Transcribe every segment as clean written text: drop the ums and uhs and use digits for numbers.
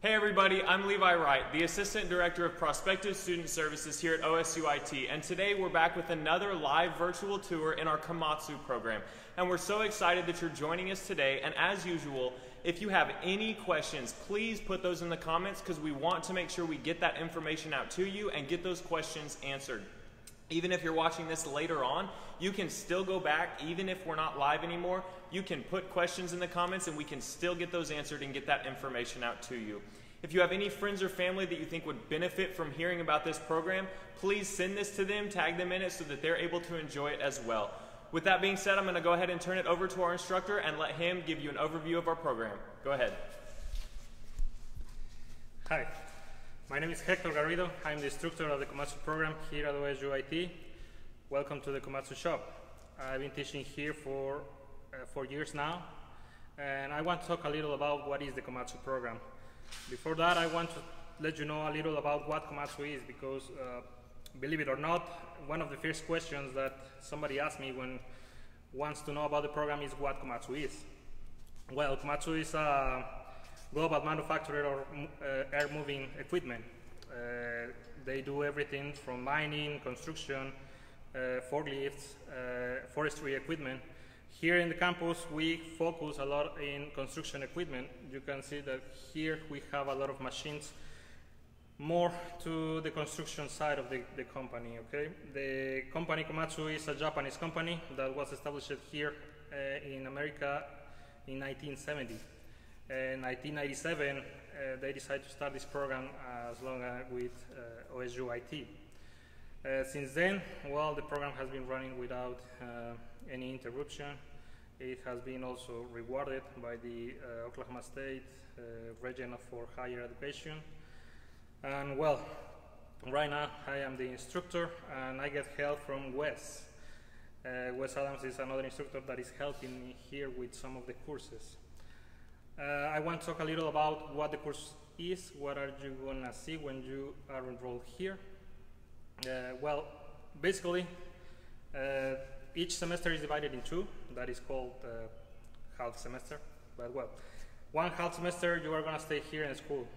Hey everybody, I'm Levi Wright, the Assistant Director of Prospective Student Services here at OSUIT, and today we're back with another live virtual tour in our Komatsu program. And we're so excited that you're joining us today, and as usual, if you have any questions, please put those in the comments because we want to make sure we get that information out to you and get those questions answered. Even if you're watching this later on, you can still go back, even if we're not live anymore, you can put questions in the comments and we can still get those answered and get that information out to you. If you have any friends or family that you think would benefit from hearing about this program, please send this to them, tag them in it so that they're able to enjoy it as well. With that being said, I'm going to go ahead and turn it over to our instructor and let him give you an overview of our program. Go ahead. Hi. My name is Hector Garrido. I'm the instructor of the Komatsu program here at OSUIT. Welcome to the Komatsu shop. I've been teaching here for 4 years now, and I want to talk a little about what is the Komatsu program. Before that, I want to let you know a little about what Komatsu is, because believe it or not, one of the first questions that somebody asks me when wants to know about the program is what Komatsu is. Well, Komatsu is a global manufacturer of air moving equipment. They do everything from mining, construction, forklifts, forestry equipment. Here in the campus, we focus a lot in construction equipment. You can see that here we have a lot of machines more to the construction side of the company, okay? The company Komatsu is a Japanese company that was established here in America in 1970. In 1997, they decided to start this program as long as with OSUIT. Since then, well, the program has been running without any interruption. It has been also rewarded by the Oklahoma State Region for Higher Education. And well, right now I am the instructor and I get help from Wes. Wes Adams is another instructor that is helping me here with some of the courses. I want to talk a little about what the course is. What are you going to see when you are enrolled here? Well, basically, each semester is divided in two. That is called half semester. But well, one half semester you are going to stay here in school,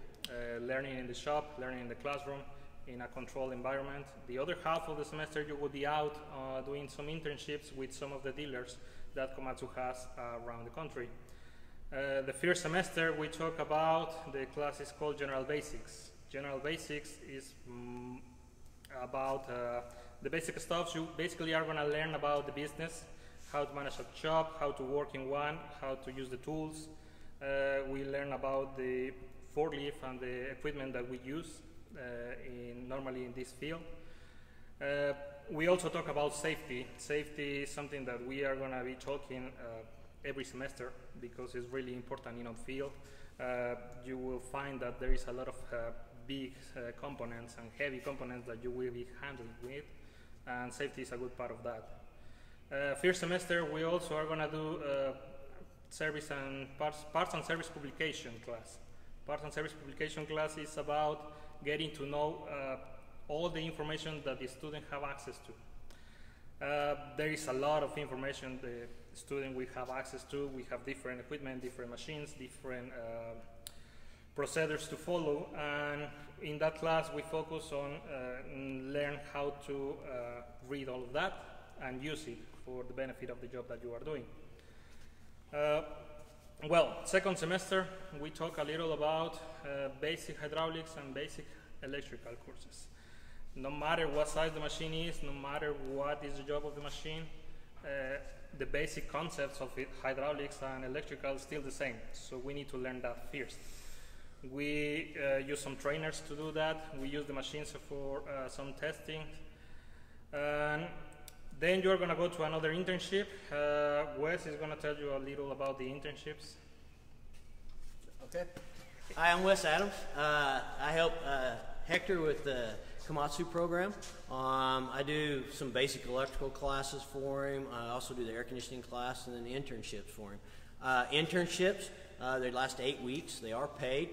learning in the shop, learning in the classroom, in a controlled environment. The other half of the semester you will be out doing some internships with some of the dealers that Komatsu has around the country. The first semester we talk about, the class is called General Basics. General Basics is about the basic stuff. You basically are going to learn about the business, how to manage a shop, how to work in one, how to use the tools. We learn about the forklift and the equipment that we use normally in this field. We also talk about safety. Safety is something that we are going to be talking every semester because it's really important in our field. You will find that there is a lot of big components and heavy components that you will be handling with, and safety is a good part of that. First semester we also are going to do service and parts and service publication class. Parts and service publication class is about getting to know all the information that the student have access to. There is a lot of information the student will have access to. We have different equipment, different machines, different procedures to follow, and in that class we focus on learn how to read all of that and use it for the benefit of the job that you are doing. Well, second semester we talk a little about basic hydraulics and basic electrical courses. No matter what size the machine is, no matter what is the job of the machine, the basic concepts of hydraulics and electrical is still the same, so we need to learn that first. We use some trainers to do that. We use the machines for some testing. And then you're going to go to another internship. Wes is going to tell you a little about the internships. Okay. Hi, I'm Wes Adams. I help Hector with the Komatsu program. I do some basic electrical classes for him. I also do the air conditioning class and then the internships for him. Internships, they last 8 weeks. They are paid.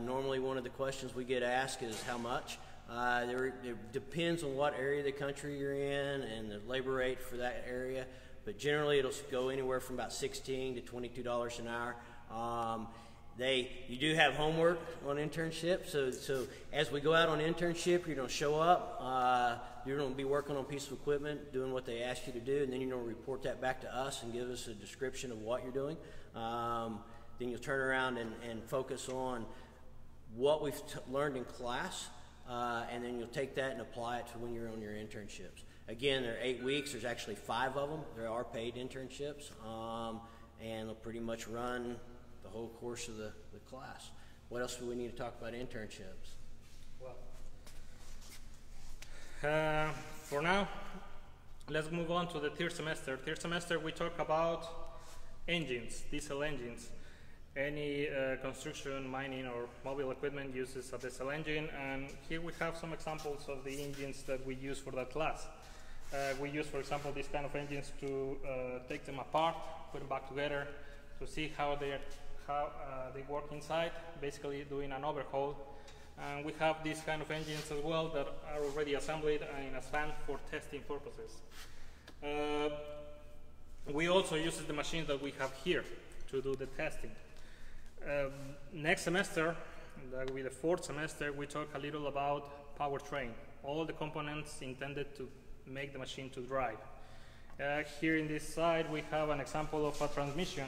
Normally one of the questions we get asked is how much. It depends on what area of the country you're in and the labor rate for that area, but generally it'll go anywhere from about $16 to $22 an hour. You do have homework on internship, so as we go out on internship, you're going to show up, you're going to be working on a piece of equipment, doing what they ask you to do, and then you're going to report that back to us and give us a description of what you're doing. Then you'll turn around and focus on what we've learned in class, and then you'll take that and apply it to when you're on your internships. Again, they're 8 weeks. There's actually 5 of them. There are paid internships, and they'll pretty much run the whole course of the class. What else do we need to talk about internships? Well, for now, let's move on to the third semester. Third semester, we talk about engines, diesel engines. Any construction, mining, or mobile equipment uses a diesel engine, and here we have some examples of the engines that we use for that class. We use, for example, these kind of engines to take them apart, put them back together, to see how they work inside, basically doing an overhaul. And we have these kind of engines as well that are already assembled in a stand for testing purposes. We also use the machines that we have here to do the testing. Next semester, that will be the fourth semester, we talk a little about powertrain, all the components intended to make the machine to drive. Here in this side, we have an example of a transmission.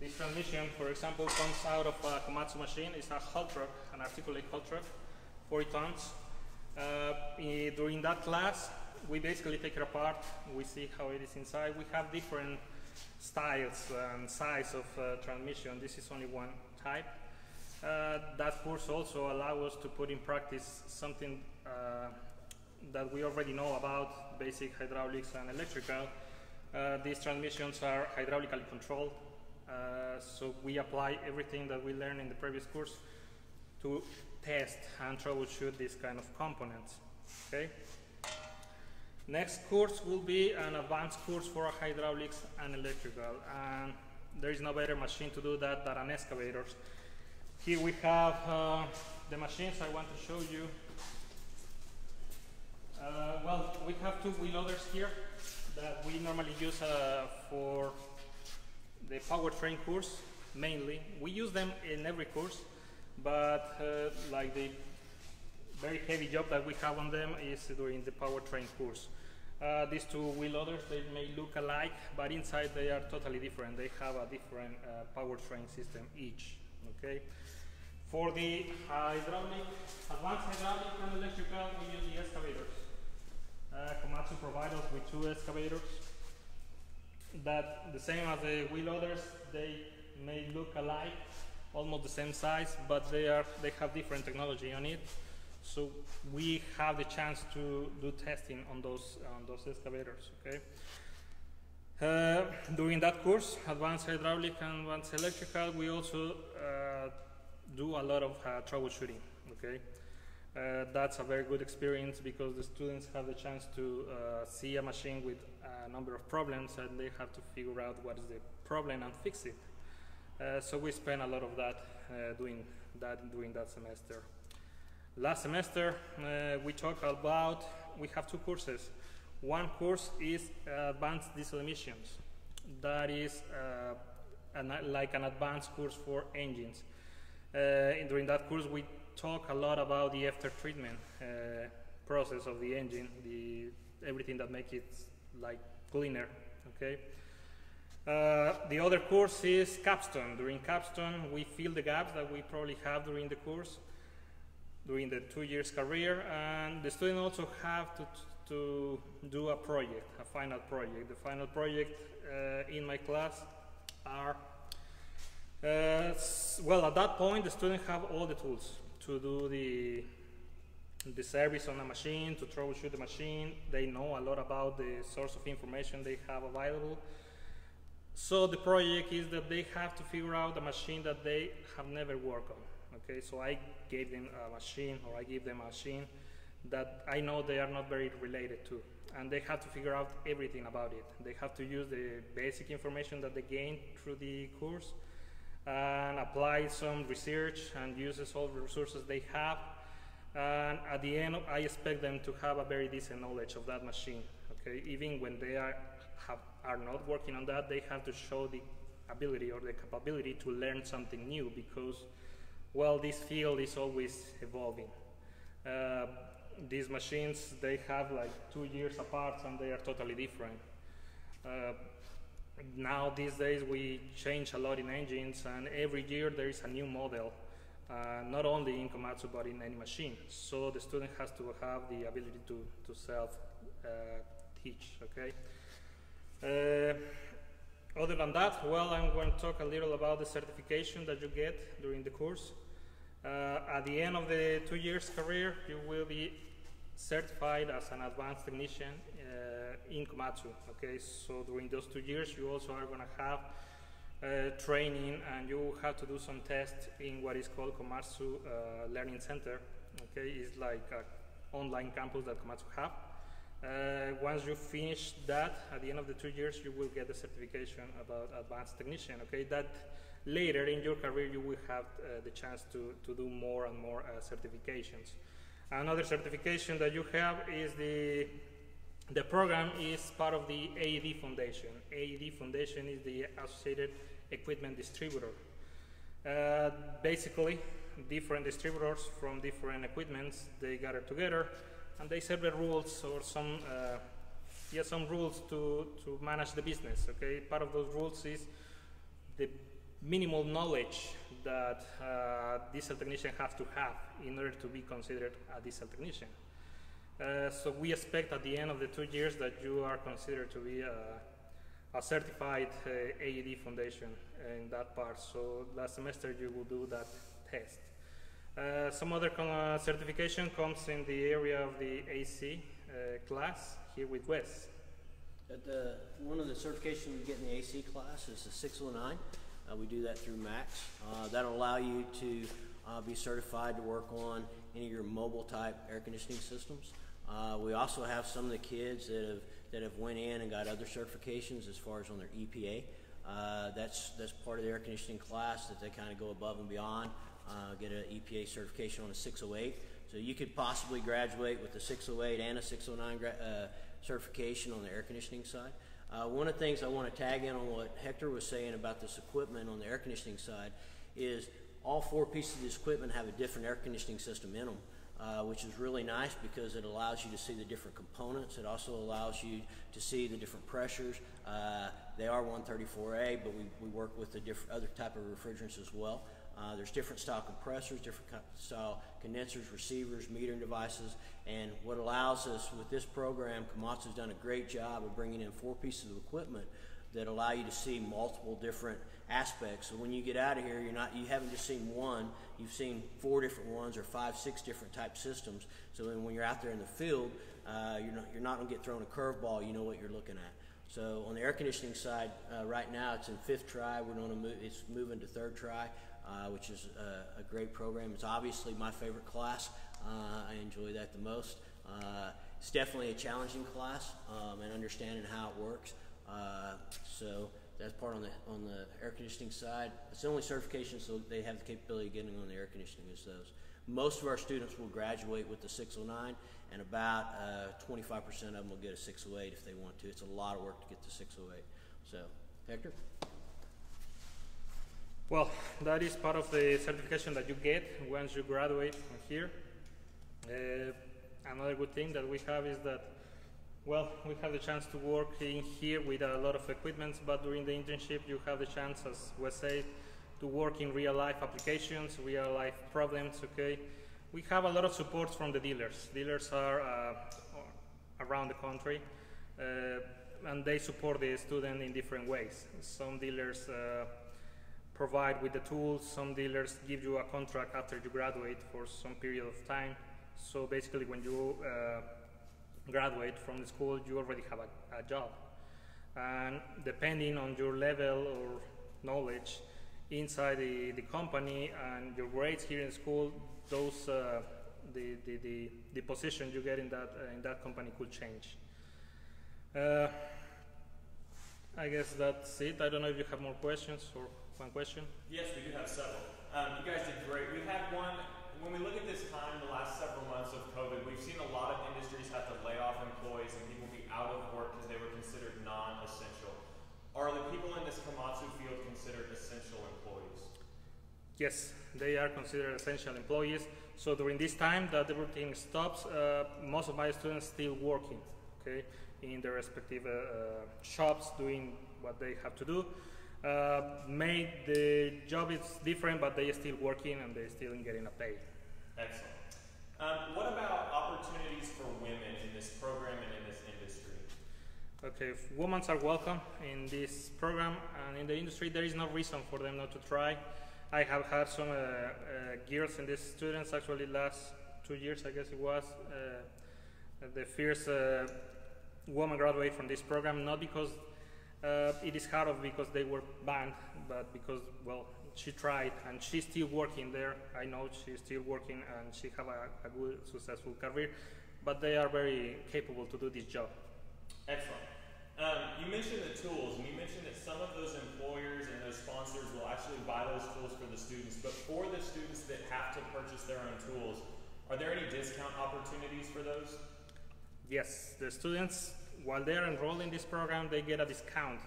This transmission, for example, comes out of a Komatsu machine. It's a haul truck, an articulate haul truck, 40 tons. During that class, we basically take it apart. We see how it is inside. We have different styles and size of transmission. This is only one type. That course also allows us to put in practice something that we already know about, basic hydraulics and electrical. These transmissions are hydraulically controlled. So we apply everything that we learned in the previous course to test and troubleshoot these kind of components. Okay. Next course will be an advanced course for hydraulics and electrical, and there is no better machine to do that than an excavator. Here we have the machines I want to show you. Well, we have 2 wheel loaders here that we normally use for the powertrain course, mainly. We use them in every course, but like the very heavy job that we have on them is during the powertrain course. These 2 wheel loaders, they may look alike, but inside they are totally different. They have a different powertrain system each. Okay. For the hydraulic, advanced hydraulic and electrical, we use the excavators. Komatsu provides us with 2 excavators that, the same as the wheel loaders, they may look alike, almost the same size, but they have different technology on it. So we have the chance to do testing on those excavators. Okay. During that course, advanced hydraulic and advanced electrical, we also do a lot of troubleshooting. Okay. That's a very good experience because the students have the chance to see a machine with a number of problems, and they have to figure out what is the problem and fix it. So we spend a lot of that doing that during that semester. Last semester, we have 2 courses. One course is advanced diesel emissions. That is like an advanced course for engines. During that course, we talk a lot about the after treatment process of the engine, everything that makes it like cleaner. Okay. The other course is capstone. During capstone, we fill the gaps that we probably have during the course, during the 2 years career, and the students also have to do a project, a final project. The final project in my class are, well, at that point, the students have all the tools to do the service on a machine, to troubleshoot the machine. They know a lot about the source of information they have available. So the project is that they have to figure out a machine that they have never worked on. Okay, so I gave them a machine, or I give them a machine that I know they are not very related to, and they have to figure out everything about it. They have to use the basic information that they gained through the course and apply some research and uses all the resources they have. And at the end, I expect them to have a very decent knowledge of that machine. Okay, even when they are not working on that, they have to show the ability or the capability to learn something new, because, well, this field is always evolving. These machines, they have like 2 years apart and they are totally different. Now these days we change a lot in engines, and every year there is a new model, not only in Komatsu but in any machine. So the student has to have the ability to self-teach, okay? Other than that, well, I'm going to talk a little about the certification that you get during the course. At the end of the 2 years career, you will be certified as an advanced technician in Komatsu, okay? So during those 2 years, you also are going to have training, and you have to do some tests in what is called Komatsu Learning Center, okay? It's like an online campus that Komatsu have. Once you finish that, at the end of the 2 years, you will get the certification about advanced technician, okay? That later in your career, you will have the chance to do more and more certifications. Another certification that you have is the program is part of the AED Foundation. AED Foundation is the Associated Equipment Distributor. Basically, different distributors from different equipments, they gather together and they set the rules or some rules to manage the business, okay? Part of those rules is the minimal knowledge that diesel technician has to have in order to be considered a diesel technician. So we expect at the end of the 2 years that you are considered to be a certified AED Foundation in that part. So last semester you will do that test. Some other certification comes in the area of the AC class here with Wes. One of the certifications we get in the AC class is the 609. We do that through Max. That'll allow you to be certified to work on any of your mobile type air conditioning systems. We also have some of the kids that have went in and got other certifications as far as on their EPA. That's part of the air conditioning class that they kind of go above and beyond, get an EPA certification on a 608. So you could possibly graduate with a 608 and a 609 certification on the air conditioning side. One of the things I want to tag in on what Hector was saying about this equipment on the air conditioning side is all 4 pieces of this equipment have a different air conditioning system in them, which is really nice because it allows you to see the different components. It also allows you to see the different pressures. They are 134A, but we work with the other type of refrigerants as well. There's different style compressors, different style condensers, receivers, metering devices, and what allows us with this program, Komatsu's done a great job of bringing in 4 pieces of equipment that allow you to see multiple different aspects. So when you get out of here, you haven't just seen one, you've seen 4 different ones or 5, 6 different type systems. So then when you're out there in the field, you're not going to get thrown a curveball. You know what you're looking at. So on the air conditioning side, right now it's in 5th try. It's moving to 3rd try. Which is a great program. It's obviously my favorite class. I enjoy that the most. It's definitely a challenging class and understanding how it works. So that's part on the air conditioning side. It's the only certification so they have the capability of getting on the air conditioning is those. Most of our students will graduate with the 609, and about 25% of them will get a 608 if they want to. It's a lot of work to get the 608. So, Hector? Well, that is part of the certification that you get once you graduate from here. Another good thing that we have is that, well, we have the chance to work in here with a lot of equipment, but during the internship you have the chance, as Wes said, to work in real-life applications, real-life problems, okay? We have a lot of support from the dealers. Dealers are around the country, and they support the student in different ways. Some dealers provide with the tools. Some dealers give you a contract after you graduate for some period of time. So basically when you graduate from the school, you already have a job. And depending on your level or knowledge inside the company and your grades here in school, those the position you get in that company could change. I guess that's it. I don't know if you have more questions or one question. Yes, we do have several. You guys did great. We had one, when we look at this time, the last several months of COVID, we've seen a lot of industries have to lay off employees and people be out of work because they were considered non-essential. Are the people in this Komatsu field considered Yes, they are considered essential employees. So during this time that everything stops, most of my students still working, okay, in their respective shops, doing what they have to do. The job is different, but they are still working and they still getting a pay. Excellent. What about opportunities for women in this program and in this industry? Okay, if women are welcome in this program and in the industry, there is no reason for them not to try. I have had some girls in these students, actually last 2 years, I guess it was, the first woman graduate from this program, not because it is hard or because they were banned, but because, well, she tried and she's still working there. I know she's still working and she have a good, successful career, but they are very capable to do this job. Excellent. You mentioned the tools, and you mentioned that some of those employers and those sponsors will actually buy those tools for the students, but for the students that have to purchase their own tools, are there any discount opportunities for those? Yes, the students, while they're enrolled in this program, they get a discount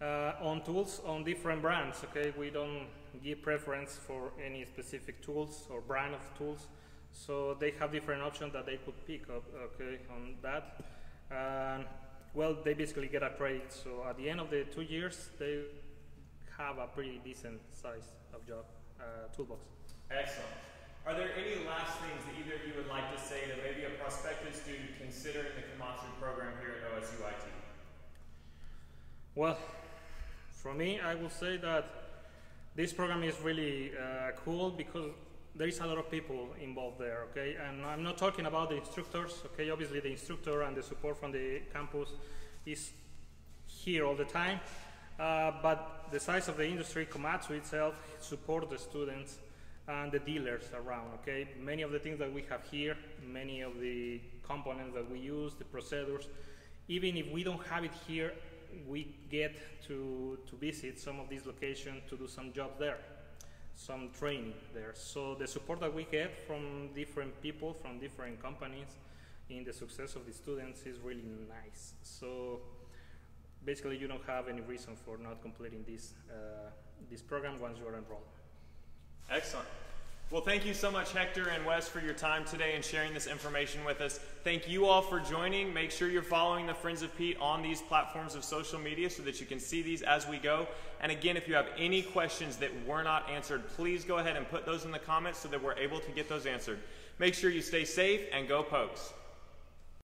on tools on different brands, okay? We don't give preference for any specific tools or brand of tools, so they have different options that they could pick up, okay, on that. Well, they basically get a credit, so at the end of the 2 years, they have a pretty decent size of job toolbox. Excellent. Are there any last things that either of you would like to say to maybe a prospective student considering the Komatsu program here at OSUIT? Well, for me, I will say that this program is really cool because there is a lot of people involved there, okay? And I'm not talking about the instructors, okay? Obviously the instructor and the support from the campus is here all the time, but the size of the industry, Komatsu itself, support the students and the dealers around, okay? Many of the things that we have here, many of the components that we use, the procedures, even if we don't have it here, we get to visit some of these locations to do some jobs there, some training there. So the support that we get from different people, from different companies in the success of the students is really nice. So basically you don't have any reason for not completing this program once you are enrolled. Excellent. Well, thank you so much, Hector and Wes, for your time today and sharing this information with us. Thank you all for joining. Make sure you're following the Friends of Pete on these platforms of social media so that you can see these as we go. And again, if you have any questions that were not answered, please go ahead and put those in the comments so that we're able to get those answered. Make sure you stay safe and go Pokes.